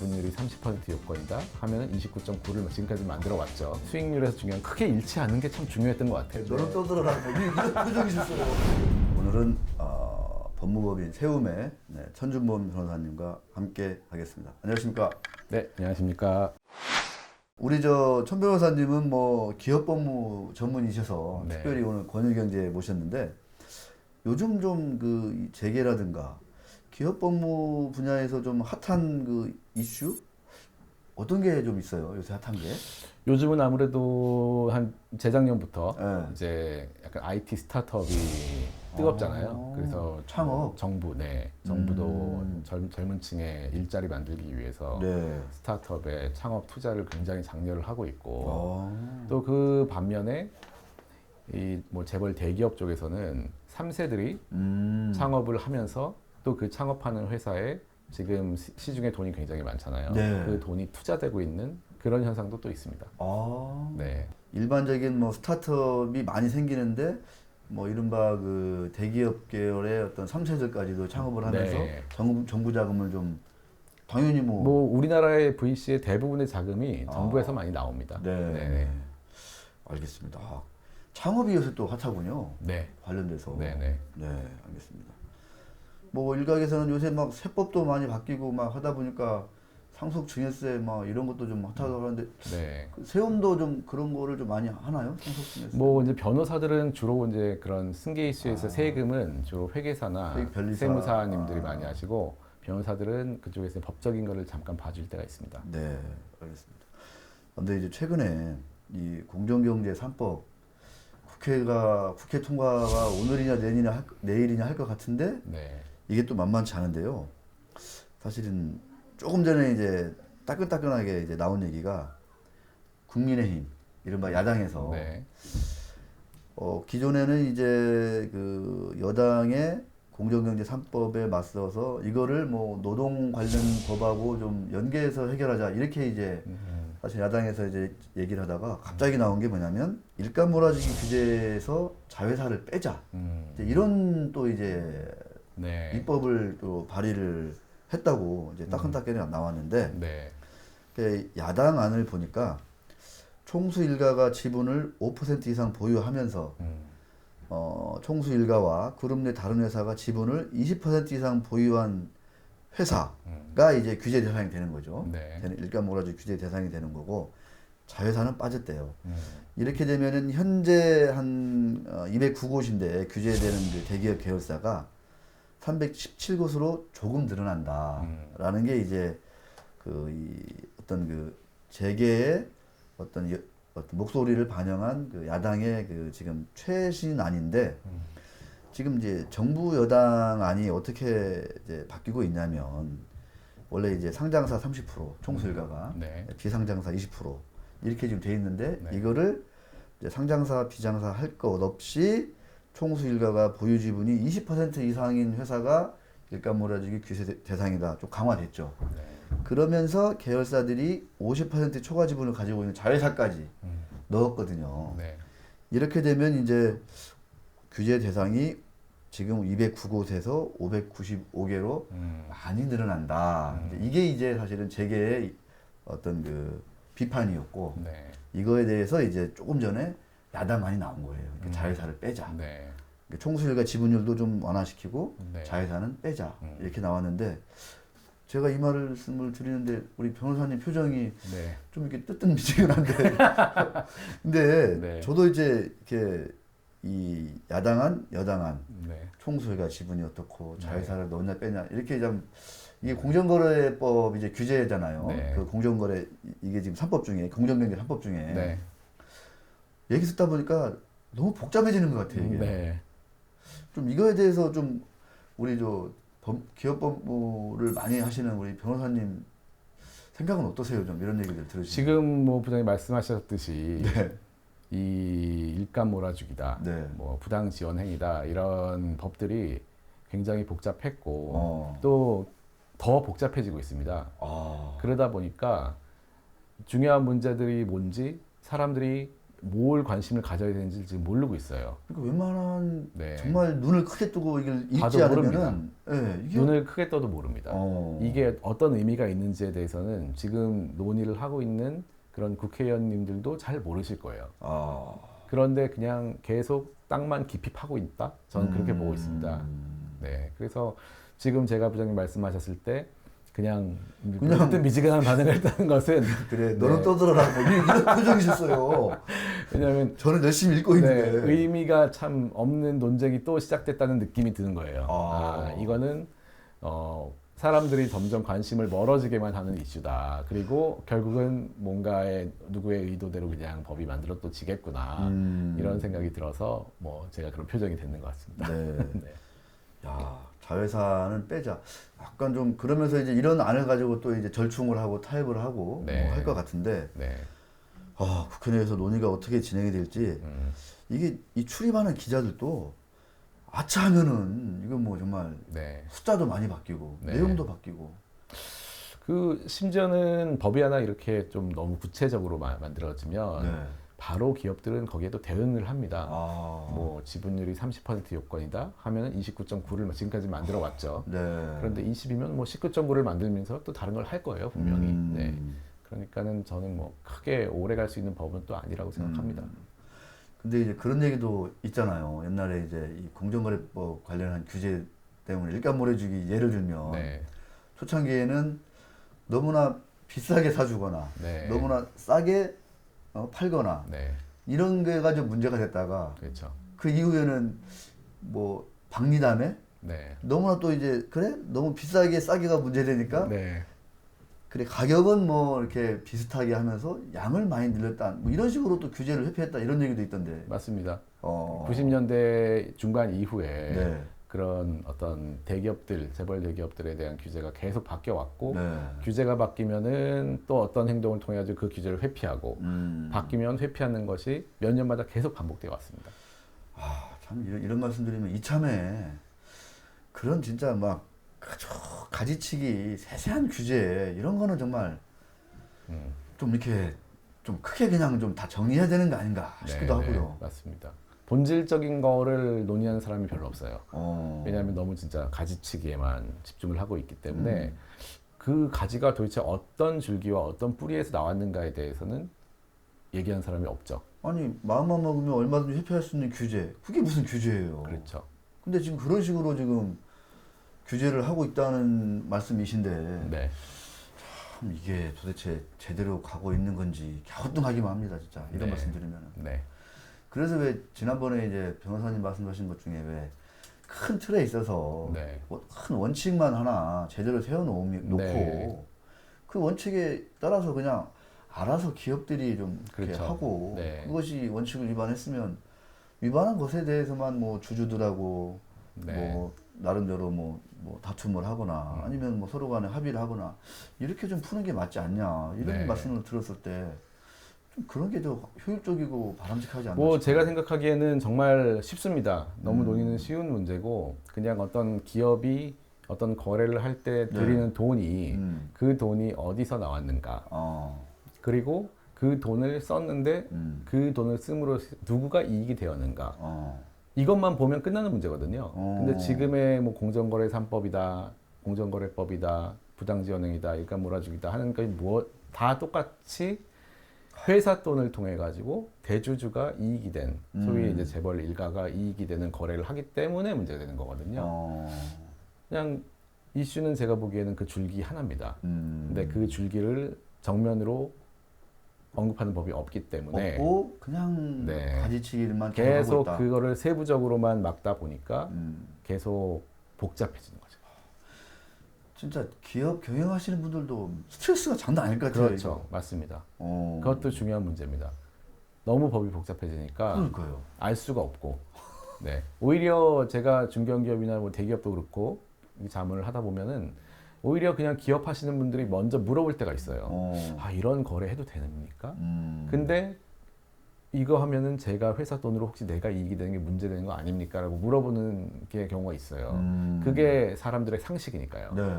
지분율이 30% 요건이다 하면은 29.9를 지금까지 만들어 왔죠. 수익률에서 중요한 크게 잃지 않는 게 참 중요했던 것 같아요. 너는 떠들어라. 이런 표정이 있었어요. 오늘은 법무법인 세움의 천준범 변호사님과 함께 하겠습니다. 안녕하십니까? 네, 안녕하십니까? 우리 천 변호사님은 뭐 기업법무 전문이셔서 네. 특별히 오늘 권익경제 모셨는데 요즘 좀 그 재계라든가 기업법무 분야에서 좀 핫한 그 이슈 어떤 게 좀 있어요? 요새 핫한 게? 요즘은 아무래도 한 재작년부터 네. 이제 약간 IT 스타트업이 뜨겁잖아요. 그래서 창업? 정부도 젊은 층의 일자리 만들기 위해서 네. 스타트업에 창업 투자를 굉장히 장려를 하고 있고 아. 또 그 반면에 이 뭐 재벌 대기업 쪽에서는 3세들이 창업을 하면서 또 그 창업하는 회사에 지금 시중에 돈이 굉장히 많잖아요. 네. 그 돈이 투자되고 있는 그런 현상도 또 있습니다. 아. 네. 일반적인 뭐 스타트업이 많이 생기는데 뭐 이른바 그 대기업 계열의 어떤 3세들까지도 창업을 하면서 네. 정부 자금을 좀 당연히 뭐 우리나라의 VC의 대부분의 자금이 정부에서 많이 나옵니다. 네. 알겠습니다. 창업이 요새 또 핫하군요. 네. 관련돼서. 네. 네, 알겠습니다. 뭐 일각에서는 요새 막 세법도 많이 바뀌고 막 하다 보니까 상속 증여세 막 이런 것도 좀 핫하다고 하는데 네. 그 세움도 좀 그런 거를 좀 많이 하나요? 상속 증여세? 뭐 이제 변호사들은 주로 이제 그런 승계 이슈에서 세금은 주로 회계사나 변리사. 세무사님들이 많이 하시고 변호사들은 그쪽에서 법적인 거를 잠깐 봐줄 때가 있습니다. 네, 알겠습니다. 근데 이제 최근에 이 공정경제 3법 국회 통과가 오늘이냐 내일이냐 할 것 같은데 네. 이게 또 만만치 않은데요. 사실은 조금 전에 이제 따끈따끈하게 이제 나온 얘기가 국민의힘 이른바 야당에서 네. 기존에는 이제 그 여당의 공정경제 3법에 맞서서 이거를 뭐 노동 관련 법하고 좀 연계해서 해결하자 이렇게 이제 사실 야당에서 이제 얘기를 하다가 갑자기 나온 게 뭐냐면 일감 몰아주기 규제에서 자회사를 빼자 이제 이런 또 이제 네. 입법을 또 발의를 했다고 이제 따끈따끈하게 나왔는데 네. 그 야당 안을 보니까 총수 일가가 지분을 5% 이상 보유하면서 총수 일가와 그룹 내 다른 회사가 지분을 20% 이상 보유한 회사가 이제 규제 대상이 되는 거죠. 네. 일감 몰아주기 규제 대상이 되는 거고 자회사는 빠졌대요. 이렇게 되면은 현재 한 209곳인데 규제되는 그 대기업 계열사가 317곳으로 조금 늘어난다라는 게 이제 어떤 그 재계의 어떤 목소리를 반영한 그 야당의 그 지금 최신안인데 지금 이제 정부 여당안이 어떻게 이제 바뀌고 있냐면 원래 이제 상장사 30% 총수 일가가 네. 비상장사 20% 이렇게 지금 돼 있는데 네. 이거를 이제 상장사 비장사 할 것 없이 총수 일가가 보유 지분이 20% 이상인 회사가 일감 몰아주기 규제 대상이다. 좀 강화됐죠. 네. 그러면서 계열사들이 50% 초과 지분을 가지고 있는 자회사까지 넣었거든요. 네. 이렇게 되면 이제 규제 대상이 지금 209곳에서 595개로 많이 늘어난다. 이게 이제 사실은 재계의 어떤 그 비판이었고 네. 이거에 대해서 이제 조금 전에 야당안이 나온 거예요. 그러니까 자회사를 빼자. 네. 총수일가 지분율도 좀 완화시키고 네. 자회사는 빼자. 이렇게 나왔는데 제가 이 말씀을 드리는데 우리 변호사님 표정이 네. 좀 이렇게 뜨뜻미지근한데 근데 네. 저도 이제 이렇게 이 야당안, 여당안 네. 총수일가 지분이 어떻고 자회사를 넣냐 빼냐 이렇게 좀 이게 공정거래법 이제 규제잖아요. 네. 그 공정거래 이게 지금 3법 중에 공정경제 3법 중에 네. 얘기 듣다 보니까 너무 복잡해지는 것 같아요. 이게. 네. 좀 이거에 대해서 좀 우리 기업법무를 많이 하시는 우리 변호사님 생각은 어떠세요? 좀 이런 얘기들 들으시면. 지금 뭐 부장님 말씀하셨듯이 네. 이 일감 몰아주기다, 네. 뭐 부당 지원 행위다 이런 법들이 굉장히 복잡했고 어. 또 더 복잡해지고 있습니다. 아. 그러다 보니까 중요한 문제들이 뭔지 사람들이 뭘 관심을 가져야 되는지 지금 모르고 있어요. 그러니까 웬만한 네. 정말 눈을 크게 뜨고 이걸 봐도 읽지 않으면은 이게 눈을 크게 떠도 모릅니다. 어. 이게 어떤 의미가 있는지에 대해서는 지금 논의를 하고 있는 그런 국회의원님들도 잘 모르실 거예요. 아. 그런데 그냥 계속 땅만 깊이 파고 있다? 저는 그렇게 보고 있습니다. 네, 그래서 지금 제가 부장님 말씀하셨을 때 그냥 미지근한 반응을 했다는 것은 그래 너는 네. 떠들어라 뭐 이런 표정이셨어요. 왜냐하면 저는 열심히 읽고 있는데. 의미가 참 없는 논쟁이 또 시작됐다는 느낌이 드는 거예요. 이거는 사람들이 점점 관심을 멀어지게만 하는 이슈다. 그리고 결국은 뭔가의 누구의 의도대로 그냥 법이 만들어 또 지겠구나. 이런 생각이 들어서 뭐 제가 그런 표정이 되는 것 같습니다. 네. 네. 야, 자회사는 빼자. 약간 좀 그러면서 이제 이런 안을 가지고 또 이제 절충을 하고 타협을 하고 네. 뭐 할 것 같은데 네. 국회 내에서 논의가 어떻게 진행이 될지 이게 이 출입하는 기자들도 아차 하면은 이거 뭐 정말 네. 숫자도 많이 바뀌고 네. 내용도 바뀌고 그 심지어는 법이 하나 이렇게 좀 너무 구체적으로 만들어지면 네. 바로 기업들은 거기에도 대응을 합니다. 아. 뭐 지분율이 30% 요건이다 하면은 29.9를 지금까지 만들어 왔죠. 네. 그런데 20이면 뭐 19.9를 만들면서 또 다른 걸 할 거예요, 분명히. 음. 네. 그러니까는 저는 뭐 크게 오래 갈 수 있는 법은 또 아니라고 생각합니다. 근데 이제 그런 얘기도 있잖아요. 옛날에 이제 이 공정거래법 관련한 규제 때문에 일감몰이주기 예를 들면 네. 초창기에는 너무나 비싸게 사주거나 네. 너무나 싸게 팔거나 네. 이런 게 가지고 문제가 됐다가 그렇죠. 그 이후에는 뭐 박리담에 네. 너무나 또 이제 그래 너무 비싸게 싸게가 문제되니까 네. 그래 가격은 뭐 이렇게 비슷하게 하면서 양을 많이 늘렸다 뭐 이런 식으로 또 규제를 회피했다 이런 얘기도 있던데. 맞습니다. 어. 90년대 중반 이후에 네. 그런 어떤 대기업들, 재벌 대기업들에 대한 규제가 계속 바뀌어 왔고 네. 규제가 바뀌면은 또 어떤 행동을 통해 가지고 그 규제를 회피하고 바뀌면 회피하는 것이 몇 년마다 계속 반복되어 왔습니다. 참 이런 말씀드리면 이참에 그런 진짜 막 아주 가지치기 세세한 규제 이런 거는 정말 좀 이렇게 좀 크게 그냥 좀 다 정리해야 되는 거 아닌가 싶기도 하고요. 맞습니다. 본질적인 거를 논의하는 사람이 별로 없어요. 어. 왜냐하면 너무 진짜 가지치기에만 집중을 하고 있기 때문에 그 가지가 도대체 어떤 줄기와 어떤 뿌리에서 나왔는가에 대해서는 얘기하는 사람이 없죠. 아니 마음만 먹으면 얼마든지 회피할 수 있는 규제 그게 무슨 규제예요. 그렇죠. 근데 지금 그런 식으로 지금 규제를 하고 있다는 말씀이신데 네. 참 이게 도대체 제대로 가고 있는 건지 갸우뚱하기만 합니다 진짜 이런 네. 말씀 드리면. 네. 그래서 왜 지난번에 이제 변호사님 말씀하신 것 중에 왜 큰 틀에 있어서 네. 뭐큰 원칙만 하나 제대로 세워놓고 네. 그 원칙에 따라서 그냥 알아서 기업들이 좀 이렇게 그렇죠. 하고 네. 그것이 원칙을 위반했으면 위반한 것에 대해서만 뭐 주주들하고 네. 뭐 나름대로 뭐 다툼을 하거나 아니면 뭐 서로 간에 합의를 하거나 이렇게 좀 푸는 게 맞지 않냐 이런 네. 말씀을 들었을 때 좀 그런 게 더 효율적이고 바람직하지 않나 뭐 싶어요. 제가 생각하기에는 정말 쉽습니다. 너무 논의는 쉬운 문제고 그냥 어떤 기업이 어떤 거래를 할 때 들이는 돈이 그 돈이 어디서 나왔는가 그리고 그 돈을 썼는데 그 돈을 씀으로 누구가 이익이 되었는가 이것만 보면 끝나는 문제거든요. 근데 지금의 뭐 공정거래 3법이다, 공정거래법이다, 부당지원행위다, 일감 몰아주기다 하는 게 뭐 다 똑같이 회사 돈을 통해 가지고 대주주가 이익이 된 소위 이제 재벌 일가가 이익이 되는 거래를 하기 때문에 문제가 되는 거거든요. 그냥 이슈는 제가 보기에는 그 줄기 하나입니다. 근데 그 줄기를 정면으로 언급하는 법이 없기 때문에 없고 그냥 네. 가지치기만 계속 있다. 그거를 세부적으로만 막다 보니까 계속 복잡해지는 거죠. 진짜 기업 경영하시는 분들도 스트레스가 장난 아닐 것 같아요. 그렇죠. 이거. 맞습니다. 어. 그것도 중요한 문제입니다. 너무 법이 복잡해지니까 그러니까요. 알 수가 없고 네. 오히려 제가 중견기업이나 뭐 대기업도 그렇고 자문을 하다 보면은 오히려 그냥 기업 하시는 분들이 먼저 물어볼 때가 있어요. 이런 거래 해도 됩니까? 근데 이거 하면은 제가 회사 돈으로 혹시 내가 이익이 되는 게 문제되는 거 아닙니까? 라고 물어보는 게 경우가 있어요. 그게 사람들의 상식이니까요. 네.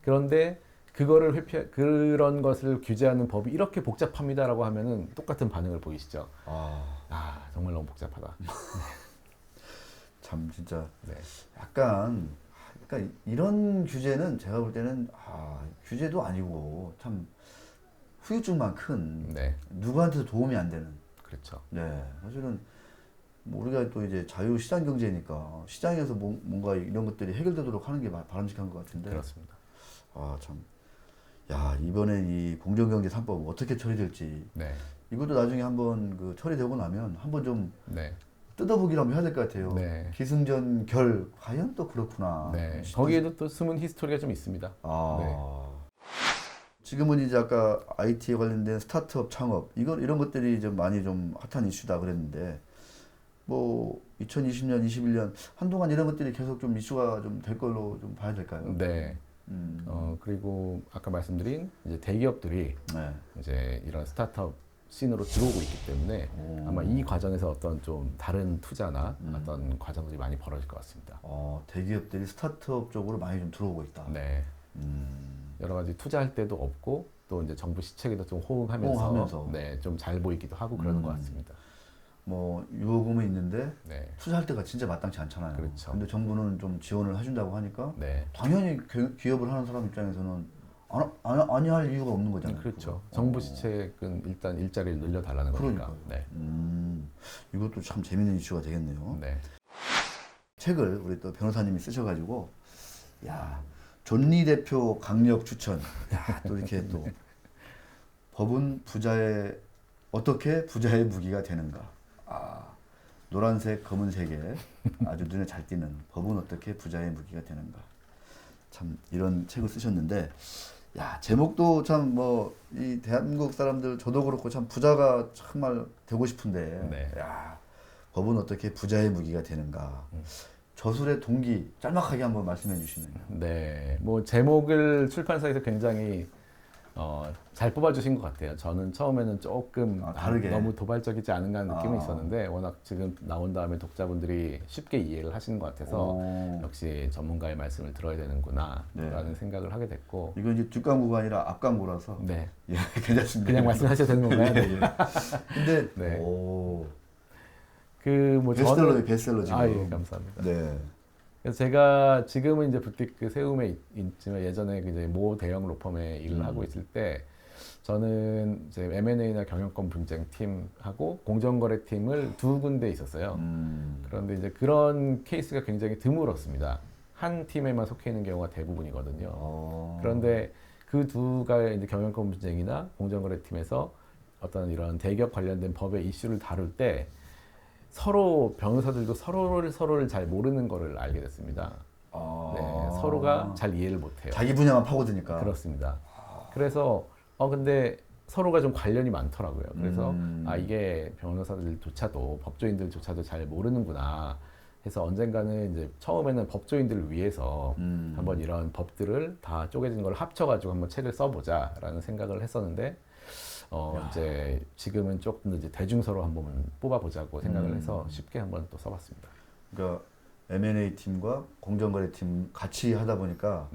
그런데 그거를 그런 것을 규제하는 법이 이렇게 복잡합니다라고 하면은 똑같은 반응을 보이시죠. 정말 너무 복잡하다. 참 진짜 네. 약간 그러니까 이런 규제는 제가 볼 때는 규제도 아니고 참 후유증만 큰 네. 누구한테도 도움이 안 되는. 그렇죠. 네, 사실은 뭐 우리가 또 이제 자유 시장 경제니까 시장에서 뭔가 이런 것들이 해결되도록 하는 게 바람직한 것 같은데. 그렇습니다. 참. 야, 이번에 이 공정경제 3법 어떻게 처리될지. 네. 이것도 나중에 한번 그 처리되고 나면 한번 좀 네. 뜯어보기로 한번 해야 될 것 같아요. 네. 기승전 결 과연 또 그렇구나. 네. 거기에도 또 숨은 히스토리가 좀 있습니다. 네. 지금은 이제 아까 IT에 관련된 스타트업 창업 이런 것들이 좀 많이 좀 핫한 이슈다 그랬는데 뭐 2020년, 21년 한동안 이런 것들이 계속 좀 이슈가 좀 될 걸로 좀 봐야 될까요? 네. 그리고 아까 말씀드린 이제 대기업들이 이제 이런 스타트업 씬으로 들어오고 있기 때문에 아마 이 과정에서 어떤 좀 다른 투자나 어떤 과정들이 많이 벌어질 것 같습니다. 대기업들이 스타트업 쪽으로 많이 좀 들어오고 있다. 네. 여러 가지 투자할 때도 없고 또 이제 정부 시책에도 좀 호응하면서 네, 좀 잘 보이기도 하고 그러는 것 같습니다. 뭐 유호금은 있는데 네. 투자할 때가 진짜 마땅치 않잖아요. 그렇죠. 근데 정부는 좀 지원을 해준다고 하니까 네. 당연히 기업을 하는 사람 입장에서는 아니 할 이유가 없는 거잖아요. 그렇죠. 정부 시책은 일단 일자리를 늘려달라는 거니까. 네. 이것도 참 재밌는 이슈가 되겠네요. 네. 책을 우리 또 변호사님이 쓰셔가지고 존리 대표 강력 추천. 또 이렇게 또 법은 어떻게 부자의 무기가 되는가. 노란색, 검은색에 아주 눈에 잘 띄는 법은 어떻게 부자의 무기가 되는가. 참 이런 책을 쓰셨는데, 제목도 참 뭐 이 대한민국 사람들 저도 그렇고 참 부자가 정말 되고 싶은데, 네. 법은 어떻게 부자의 무기가 되는가. 저술의 동기 짤막하게 한번 말씀해 주시면. 네, 뭐 제목을 출판사에서 굉장히 잘 뽑아주신 것 같아요. 저는 처음에는 조금 다르게 너무 도발적이지 않은가 하는 느낌이 있었는데 워낙 지금 나온 다음에 독자분들이 쉽게 이해를 하시는 것 같아서 역시 전문가의 말씀을 들어야 되는구나 라는 생각을 하게 됐고. 이건 이제 뒷광고가 아니라 앞광고라서 네. 괜찮습니다. 그냥 말씀하셔도 되는 건가요? 네. 근데 베스트셀러 지금. 예, 감사합니다. 네. 그래서 제가 지금은 이제 부티크 세움에 있지만 예전에 이제 모 대형 로펌에 일을 하고 있을 때 저는 이제 M&A나 경영권 분쟁 팀하고 공정거래 팀을 두 군데 있었어요. 그런데 이제 그런 케이스가 굉장히 드물었습니다. 한 팀에만 속해 있는 경우가 대부분이거든요. 그런데 그 두가 이제 경영권 분쟁이나 공정거래 팀에서 어떤 이런 대기업 관련된 법의 이슈를 다룰 때 서로 변호사들도 서로를 잘 모르는 거를 알게 됐습니다. 네, 서로가 잘 이해를 못해요. 자기 분야만 파고드니까. 그렇습니다. 그래서 근데 서로가 좀 관련이 많더라고요. 그래서 이게 변호사들조차도 법조인들조차도 잘 모르는구나 해서 언젠가는 이제 처음에는 법조인들을 위해서 한번 이런 법들을 다 쪼개진 걸 합쳐가지고 한번 책을 써보자라는 생각을 했었는데 이제 지금은 조금 더 이제 대중서로 한번 뽑아보자고 생각을 해서 쉽게 한번 또 써봤습니다. 그러니까 M&A 팀과 공정거래 팀 같이 하다 보니까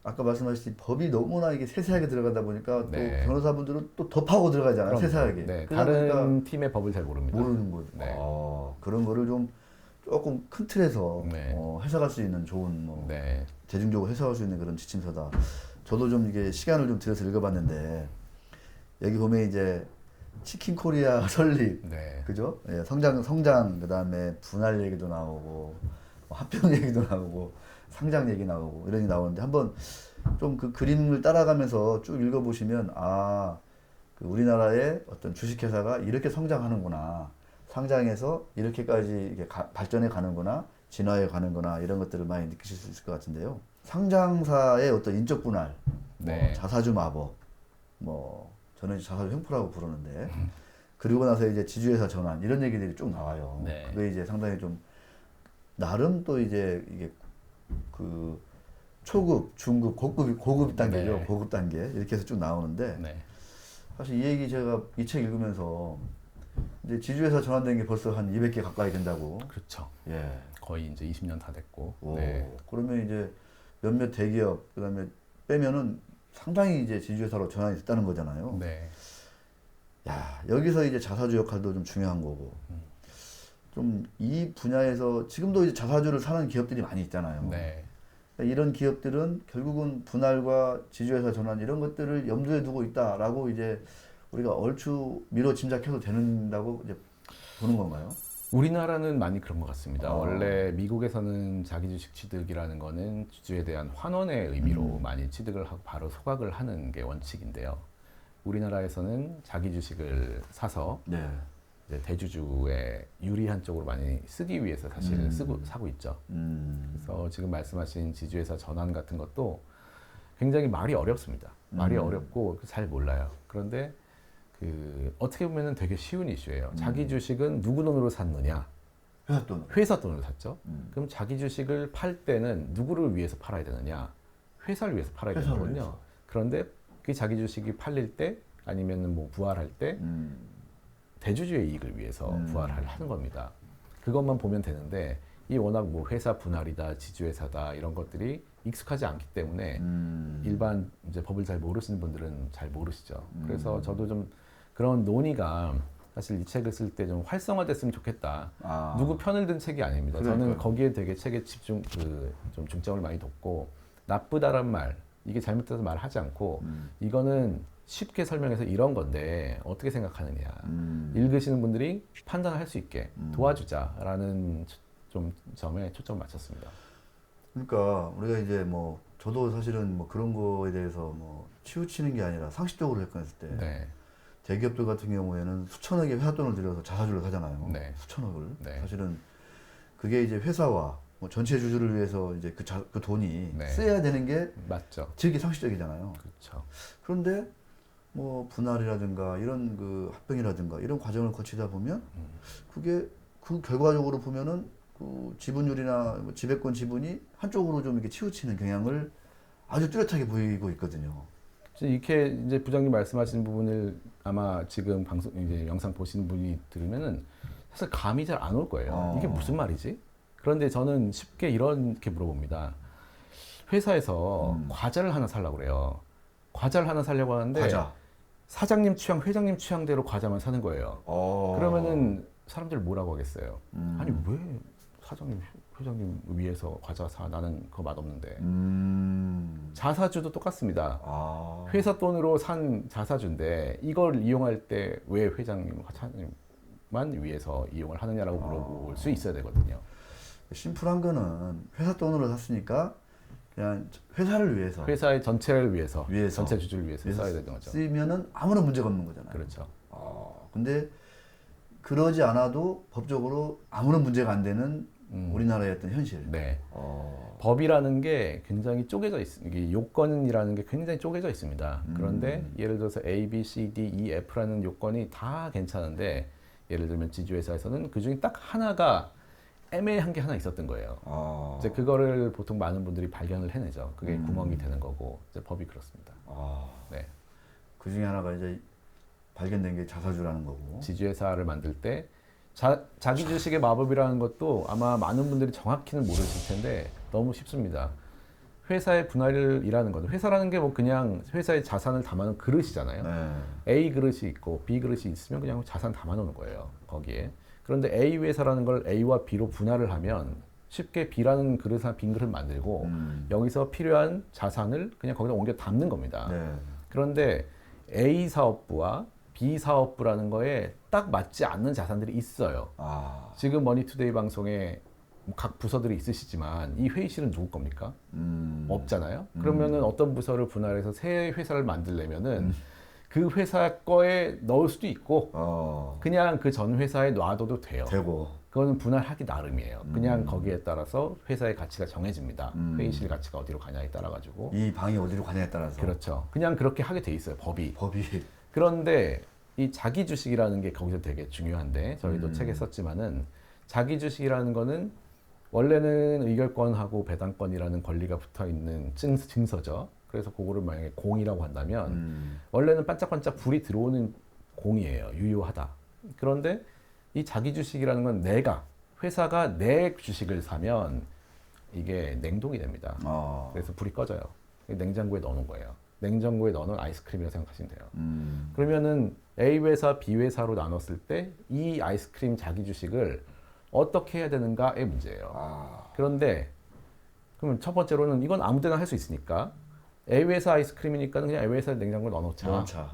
아까 말씀하셨듯이 법이 너무나 이게 세세하게 들어가다 보니까 또 변호사분들은 또 더 파고 들어가잖아요. 세세하게. 네, 다른 팀의 법을 잘 모릅니다. 모르는 거죠. 그런 거를 좀 조금 큰 틀에서 해석할 수 있는 좋은 대중적으로 해석할 수 있는 그런 지침서다. 저도 좀 이게 시간을 좀 들여서 읽어봤는데 여기 보면 이제 치킨 코리아 설립, 그죠? 성장, 그 다음에 분할 얘기도 나오고, 합병 얘기도 나오고, 상장 얘기 나오고, 이런 게 나오는데 한번 좀 그 그림을 따라가면서 쭉 읽어보시면, 그 우리나라의 어떤 주식회사가 이렇게 성장하는구나. 상장해서 이렇게까지 이게 발전해 가는구나. 진화해 가는구나. 이런 것들을 많이 느끼실 수 있을 것 같은데요. 상장사의 어떤 인적 분할, 자사주 마법, 저는 자사주 횡포라고 부르는데 그리고 나서 이제 지주회사 전환 이런 얘기들이 쭉 나와요. 그게 이제 상당히 좀 나름 또 이제 이게 그 초급, 중급, 고급 단계죠. 고급 단계 이렇게 해서 쭉 나오는데 사실 이 얘기 제가 이 책 읽으면서 이제 지주회사 전환된 게 벌써 한 200개 가까이 된다고. 그렇죠. 거의 이제 20년 다 됐고. 그러면 이제 몇몇 대기업 그다음에 빼면은 상당히 이제 지주회사로 전환이 됐다는 거잖아요. 네. 야, 여기서 이제 자사주 역할도 좀 중요한 거고. 좀 이 분야에서 지금도 이제 자사주를 사는 기업들이 많이 있잖아요. 네. 그러니까 이런 기업들은 결국은 분할과 지주회사 전환 이런 것들을 염두에 두고 있다라고 이제 우리가 얼추 미뤄 짐작해도 된다고 이제 보는 건가요? 우리나라는 많이 그런 것 같습니다. 어. 원래 미국에서는 자기 주식 취득이라는 거는 주주에 대한 환원의 의미로 많이 취득을 하고 바로 소각을 하는 게 원칙인데요. 우리나라에서는 자기 주식을 사서 네. 이제 대주주의 유리한 쪽으로 많이 쓰기 위해서 사실 사고 있죠. 그래서 지금 말씀하신 지주회사 전환 같은 것도 굉장히 말이 어렵습니다. 말이 어렵고 잘 몰라요. 그런데 어떻게 보면은 되게 쉬운 이슈예요. 자기 주식은 누구 돈으로 샀느냐? 회사 돈. 회사 돈으로 샀죠. 그럼 자기 주식을 팔 때는 누구를 위해서 팔아야 되느냐? 회사를 위해서 팔아야 회사를 되거든요. 위해서. 그런데 그 자기 주식이 팔릴 때 아니면은 뭐 부활할 때 대주주의 이익을 위해서 부활을 하는 겁니다. 그것만 보면 되는데 이 워낙 뭐 회사 분할이다, 지주회사다 이런 것들이 익숙하지 않기 때문에 일반 이제 법을 잘 모르시는 분들은 잘 모르시죠. 그래서 저도 좀 그런 논의가 사실 이 책을 쓸 때 좀 활성화됐으면 좋겠다. 아. 누구 편을 든 책이 아닙니다. 저는 그러니까요. 거기에 되게 책에 좀 중점을 많이 뒀고 나쁘다란 말 이게 잘못돼서 말하지 않고 이거는 쉽게 설명해서 이런 건데 어떻게 생각하느냐 읽으시는 분들이 판단할 수 있게 도와주자라는 좀 점에 초점을 맞췄습니다. 그러니까 우리가 이제 뭐 저도 사실은 뭐 그런 거에 대해서 뭐 치우치는 게 아니라 상식적으로 접근했을 때 네, 대기업들 같은 경우에는 수천억의 회사 돈을 들여서 자사주를 사잖아요. 네. 수천억을. 네. 사실은 그게 이제 회사와 뭐 전체 주주를 위해서 이제 그 돈이 네. 쓰여야 되는 게 맞죠. 되게 상식적이잖아요. 그렇죠. 그런데 뭐 분할이라든가 이런 그 합병이라든가 이런 과정을 거치다 보면 그게 그 결과적으로 보면은 그 지분율이나 뭐 지배권 지분이 한쪽으로 좀 이렇게 치우치는 경향을 아주 뚜렷하게 보이고 있거든요. 이렇게 이제 부장님 말씀하시는 부분을 아마 지금 방송 이제 영상 보시는 분이 들으면은 사실 감이 잘 안 올 거예요. 이게 무슨 말이지? 그런데 저는 쉽게 이렇게 물어봅니다. 회사에서 과자를 하나 살려고 그래요. 과자를 하나 사려고 하는데 과자. 사장님 취향, 회장님 취향대로 과자만 사는 거예요. 어. 그러면은 사람들 뭐라고 하겠어요? 아니 왜 사장님, 회장님 위해서 과자 사? 나는 그거 맛없는데. 자사주도 똑같습니다. 아. 회사 돈으로 산 자사주인데 이걸 이용할 때 왜 회장님, 사장님만 위해서 이용을 하느냐라고 물어볼 수 있어야 되거든요. 심플한 거는 회사 돈으로 샀으니까 그냥 회사를 위해서 회사의 전체를 위해서, 전체 주주를 위해서 써야 되는 거죠. 쓰면은 아무런 문제가 없는 거잖아요. 그렇죠. 근데 그러지 않아도 법적으로 아무런 문제가 안 되는 우리나라의 어떤 현실. 네. 법이라는 게 굉장히 쪼개져 이게 요건이라는 게 굉장히 쪼개져 있습니다. 그런데 예를 들어서 A, B, C, D, E, F라는 요건이 다 괜찮은데 예를 들면 지주회사에서는 그 중에 딱 하나가 애매한 게 하나 있었던 거예요. 이제 그거를 보통 많은 분들이 발견을 해내죠. 그게 구멍이 되는 거고 이제 법이 그렇습니다. 네. 그 중에 하나가 이제 발견된 게 자사주라는 거고. 지주회사를 만들 때 자기 주식의 마법이라는 것도 아마 많은 분들이 정확히는 모르실 텐데 너무 쉽습니다. 회사의 분할이라는 거죠. 회사라는 게 뭐 그냥 회사의 자산을 담아놓은 그릇이잖아요. 네. A 그릇이 있고 B 그릇이 있으면 그냥 자산 담아놓는 거예요. 거기에. 그런데 A 회사라는 걸 A와 B로 분할을 하면 쉽게 B라는 그릇이나 빈 그릇 만들고 여기서 필요한 자산을 그냥 거기다 옮겨 담는 겁니다. 네. 그런데 A 사업부와 B 사업부라는 거에 딱 맞지 않는 자산들이 있어요. 지금 머니투데이 방송에 각 부서들이 있으시지만 이 회의실은 누구 겁니까? 없잖아요. 그러면은 어떤 부서를 분할해서 새 회사를 만들려면은 그 회사 거에 넣을 수도 있고 그냥 그 전 회사에 놔둬도 돼요. 되고. 그거는 분할하기 나름이에요. 그냥 거기에 따라서 회사의 가치가 정해집니다. 회의실 가치가 어디로 가냐에 따라 가지고. 이 방이 어디로 가냐에 따라서. 그렇죠. 그냥 그렇게 하게 돼 있어요. 법이. 그런데 이 자기 주식이라는 게 거기서 되게 중요한데 저희도 책에 썼지만은 자기 주식이라는 거는 원래는 의결권하고 배당권이라는 권리가 붙어 있는 증서죠. 그래서 그거를 만약에 공이라고 한다면 원래는 반짝반짝 불이 들어오는 공이에요. 유효하다. 그런데 이 자기 주식이라는 건 회사가 내 주식을 사면 이게 냉동이 됩니다. 그래서 불이 꺼져요. 냉장고에 넣어놓은 거예요. 냉장고에 넣어놓은 아이스크림이라고 생각하시면 돼요. 그러면은 A 회사, B 회사로 나눴을 때 이 아이스크림 자기 주식을 어떻게 해야 되는가의 문제예요. 그런데 그러면 첫 번째로는 이건 아무 데나 할 수 있으니까 A 회사 아이스크림이니까 그냥 A 회사 냉장고에 넣어놓자.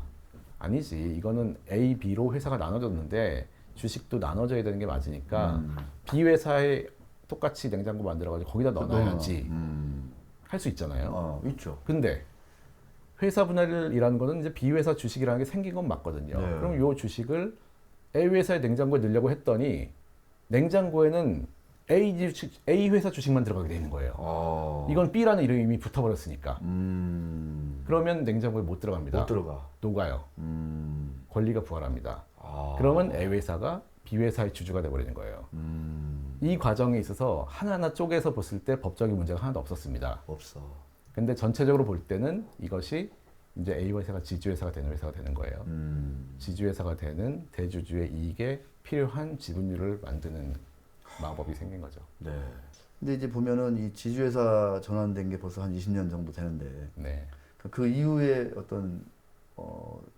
아니지. 이거는 A, B로 회사가 나눠졌는데 주식도 나눠져야 되는 게 맞으니까 B 회사에 똑같이 냉장고 만들어가지고 거기다 넣어놔야지. 할 수 있잖아요. 있죠. 근데 회사 분할이라는 거는 이제 B 회사 주식이라는 게 생긴 건 맞거든요. 네. 그럼 요 주식을 A 회사의 냉장고에 넣으려고 했더니 냉장고에는 A 회사 주식만 들어가게 돼 있는 거예요. 이건 B라는 이름이 이미 붙어버렸으니까. 그러면 냉장고에 못 들어갑니다. 못 들어가. 녹아요. 권리가 부활합니다. 그러면 A 회사가 B 회사의 주주가 돼버리는 거예요. 이 과정에 있어서 하나하나 쪼개서 봤을 때 법적인 문제가 하나도 없었습니다. 없어. 근데 전체적으로 볼 때는 이것이 이제 A 회사가 지주회사가 되는 회사가 되는 거예요. 지주회사가 되는 대주주의 이익에 필요한 지분율을 만드는 마법이 생긴 거죠. 네. 근데 이제 보면은 이 지주회사 전환된 게 벌써 한 20년 정도 되는데 네. 그 이후에 어떤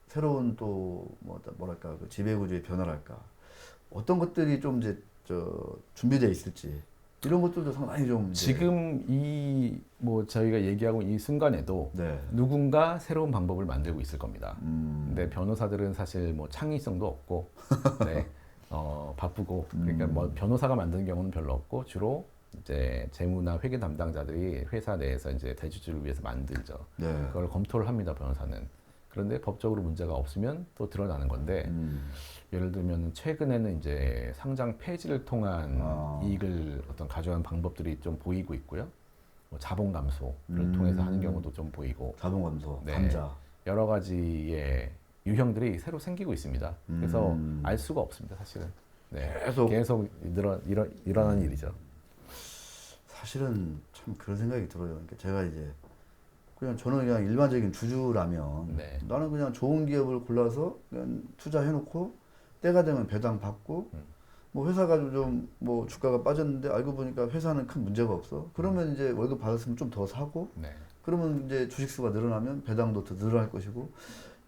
새로운 또 뭐랄까 그 지배구조의 변화랄까 어떤 것들이 좀 이제 준비되어 있을지 이런 것들도 상당히 좀 이제 지금 이 뭐 저희가 얘기하고 이 순간에도 네. 누군가 새로운 방법을 만들고 있을 겁니다. 근데 변호사들은 사실 뭐 창의성도 없고 네. 바쁘고 그러니까 뭐 변호사가 만드는 경우는 별로 없고 주로 이제 재무나 회계 담당자들이 회사 내에서 이제 대주주를 위해서 만들죠. 네. 그걸 검토를 합니다, 변호사는. 그런데 법적으로 문제가 없으면 또 드러나는 건데 예를 들면 최근에는 이제 상장 폐지를 통한 이익을 어떤 가져가는 방법들이 좀 보이고 있고요. 뭐 자본 감소를 통해서 하는 경우도 좀 보이고. 자본 감소, 네. 감자. 여러 가지의 유형들이 새로 생기고 있습니다. 그래서 알 수가 없습니다, 사실은. 네. 계속 일어나는 일이죠. 사실은 참 그런 생각이 들어요. 그러니까 제가 이제 저는 그냥 일반적인 주주라면 네. 나는 그냥 좋은 기업을 골라서 그냥 투자해놓고 때가 되면 배당 받고 뭐 회사가 좀 뭐 주가가 빠졌는데 알고 보니까 회사는 큰 문제가 없어. 그러면 이제 월급 받았으면 좀 더 사고 네. 그러면 이제 주식수가 늘어나면 배당도 더 늘어날 것이고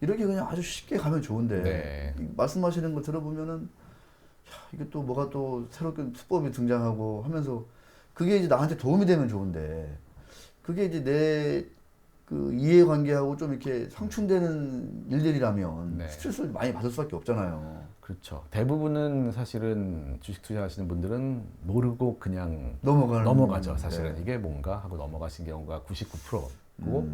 이렇게 그냥 아주 쉽게 가면 좋은데 네. 말씀하시는 거 들어보면은 이게 또 뭐가 또 새롭게 수법이 등장하고 하면서 그게 이제 나한테 도움이 되면 좋은데 그게 이제 내 그 이해관계하고 좀 이렇게 상충되는 일들이라면 네. 스트레스를 많이 받을 수밖에 없잖아요. 그렇죠. 대부분은 사실은 주식 투자하시는 분들은 모르고 그냥 넘어가죠. 사실은 네. 이게 뭔가 하고 넘어가신 경우가 99%고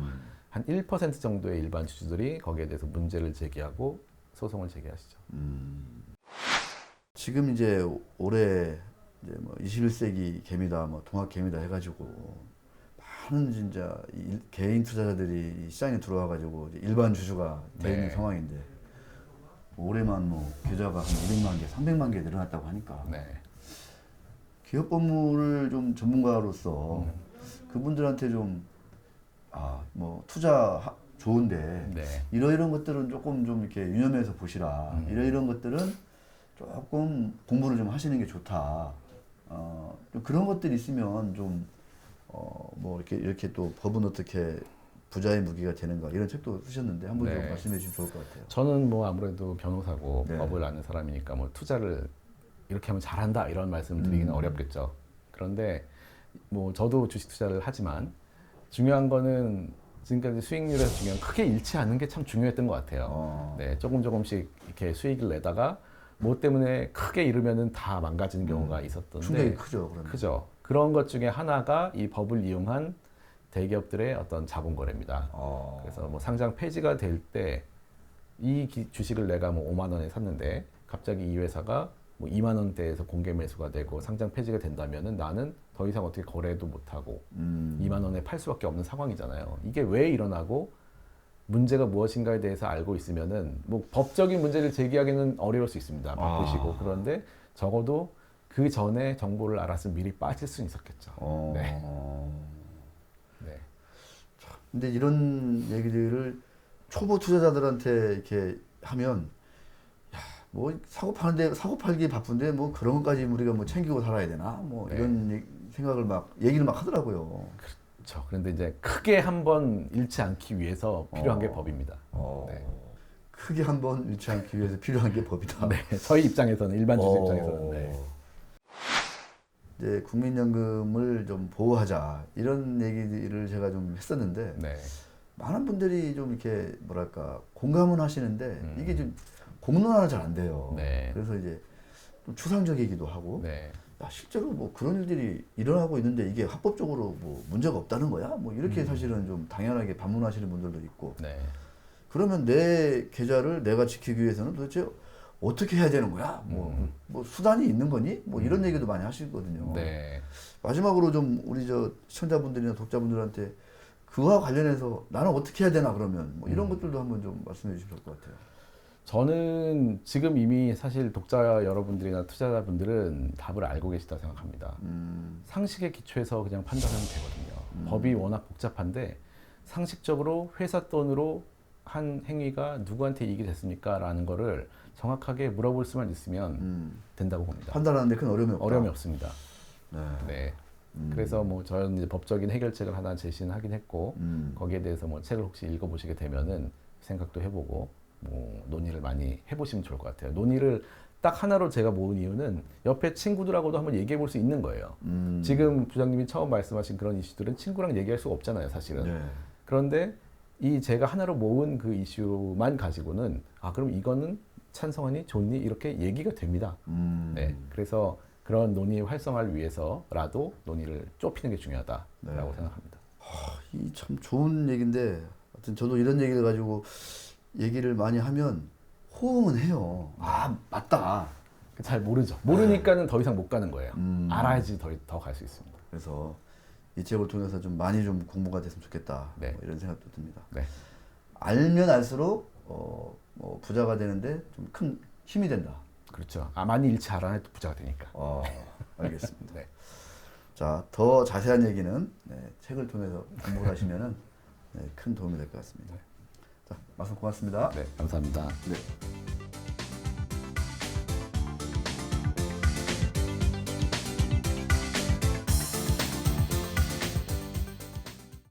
한 1% 정도의 일반 주주들이 거기에 대해서 문제를 제기하고 소송을 제기하시죠. 지금 이제 올해 이제 뭐 21세기 개미다, 뭐 동학 개미다 해가지고 많은 진짜 개인 투자자들이 이 시장에 들어와가지고 이제 일반 주주가 돼 있는 네. 상황인데 올해만 뭐 계좌가 한 200만 개, 300만 개 늘어났다고 하니까 네. 기업 법무를 좀 전문가로서 그분들한테 좀 뭐 투자 좋은데 네. 이런 것들은 조금 좀 이렇게 유념해서 보시라. 이런 것들은 조금 공부를 좀 하시는 게 좋다. 좀 그런 것들이 있으면 좀 뭐 이렇게 또 법은 어떻게 부자의 무기가 되는가 이런 책도 쓰셨는데 한번 좀 네. 말씀해 주시면 좋을 것 같아요. 저는 뭐 아무래도 변호사고 네. 법을 아는 사람이니까 뭐 투자를 이렇게 하면 잘한다 이런 말씀 드리기는 어렵겠죠. 그런데 뭐 저도 주식 투자를 하지만 중요한 거는 지금까지 수익률에서 중요한 크게 잃지 않는 게 참 중요했던 것 같아요. 네, 조금씩 이렇게 수익을 내다가 뭐 때문에 크게 잃으면은 다 망가지는 경우가 있었던데 충격이 크죠. 그러면. 크죠. 그런 것 중에 하나가 이 법을 이용한 대기업들의 어떤 자본 거래입니다. 그래서 뭐 상장 폐지가 될 때 이 주식을 내가 뭐 5만 원에 샀는데 갑자기 이 회사가 뭐 2만 원대에서 공개 매수가 되고 상장 폐지가 된다면은 나는 더 이상 어떻게 거래도 못 하고 2만 원에 팔 수밖에 없는 상황이잖아요. 이게 왜 일어나고 문제가 무엇인가에 대해서 알고 있으면은 뭐 법적인 문제를 제기하기는 어려울 수 있습니다. 바쁘시고 그런데 적어도 그 전에 정보를 알았으면 미리 빠질 수는 있었겠죠. 네. 네. 근데 이런 얘기들을 초보 투자자들한테 이렇게 하면 뭐 사고 팔기 바쁜데 뭐 그런 것까지 우리가 뭐 챙기고 살아야 되나 뭐 네. 이런 생각을 얘기를 막 하더라고요. 그렇죠. 그런데 이제 크게 한번 잃지 않기 위해서 필요한 게 법입니다. 네. 크게 한번 잃지 않기 위해서 필요한 게 법이다. 네, 저희 입장에서는 일반 주주 입장에서는 네. 이제 국민연금을 좀 보호하자 이런 얘기를 제가 좀 했었는데 네. 많은 분들이 좀 이렇게 뭐랄까 공감은 하시는데 이게 좀 공론화는 잘 안 돼요. 네. 그래서 이제 좀 추상적이기도 하고 네. 야, 실제로 뭐 그런 일들이 일어나고 있는데 이게 합법적으로 뭐 문제가 없다는 거야? 뭐 이렇게 사실은 좀 당연하게 반문하시는 분들도 있고 네. 그러면 내 계좌를 내가 지키기 위해서는 도대체 어떻게 해야 되는 거야? 뭐 수단이 있는 거니? 뭐 이런 얘기도 많이 하시거든요. 네. 마지막으로 좀 우리 저 시청자분들이나 독자분들한테 그와 관련해서 나는 어떻게 해야 되나 그러면 뭐 이런 것들도 한번 좀 말씀해 주실 것 같아요. 저는 지금 이미 사실 독자 여러분들이나 투자자분들은 답을 알고 계시다고 생각합니다. 상식에 기초해서 그냥 판단하면 되거든요. 법이 워낙 복잡한데 상식적으로 회사 돈으로 한 행위가 누구한테 이익이 됐습니까? 라는 거를 정확하게 물어볼 수만 있으면 된다고 봅니다. 판단하는데 큰 어려움이 없다. 어려움이 없습니다. 네. 네. 그래서 뭐 저는 이제 법적인 해결책을 하나 제시는 하긴 했고 거기에 대해서 뭐 책을 혹시 읽어보시게 되면은 생각도 해보고 뭐 논의를 많이 해보시면 좋을 것 같아요. 논의를 딱 하나로 제가 모은 이유는 옆에 친구들하고도 한번 얘기해 볼 수 있는 거예요. 지금 부장님이 처음 말씀하신 그런 이슈들은 친구랑 얘기할 수가 없잖아요, 사실은. 네. 그런데 이 제가 하나로 모은 그 이슈만 가지고는 아 그럼 이거는 찬성하니 좋니 이렇게 얘기가 됩니다. 네, 그래서 그런 논의의 활성화를 위해서라도 논의를 좁히는 게 중요하다라고 생각합니다. 이 참 좋은 얘기인데 하여튼 저도 이런 얘기를 가지고 얘기를 많이 하면 호응은 해요. 아 맞다. 잘 모르죠. 모르니까는 더 이상 못 가는 거예요. 알아야지 더 갈 수 있습니다. 그래서 이 책을 통해서 좀 많이 좀 공부가 됐으면 좋겠다. 네. 뭐 이런 생각도 듭니다. 네. 알면 알수록 뭐 부자가 되는데 좀 큰 힘이 된다. 그렇죠. 아 많이 잃지 않아야 또 부자가 되니까. 알겠습니다. 네. 자, 더 자세한 얘기는 책을 통해서 공부를 하시면은 큰 도움이 될 것 같습니다. 자, 말씀 고맙습니다. 네, 감사합니다. 네.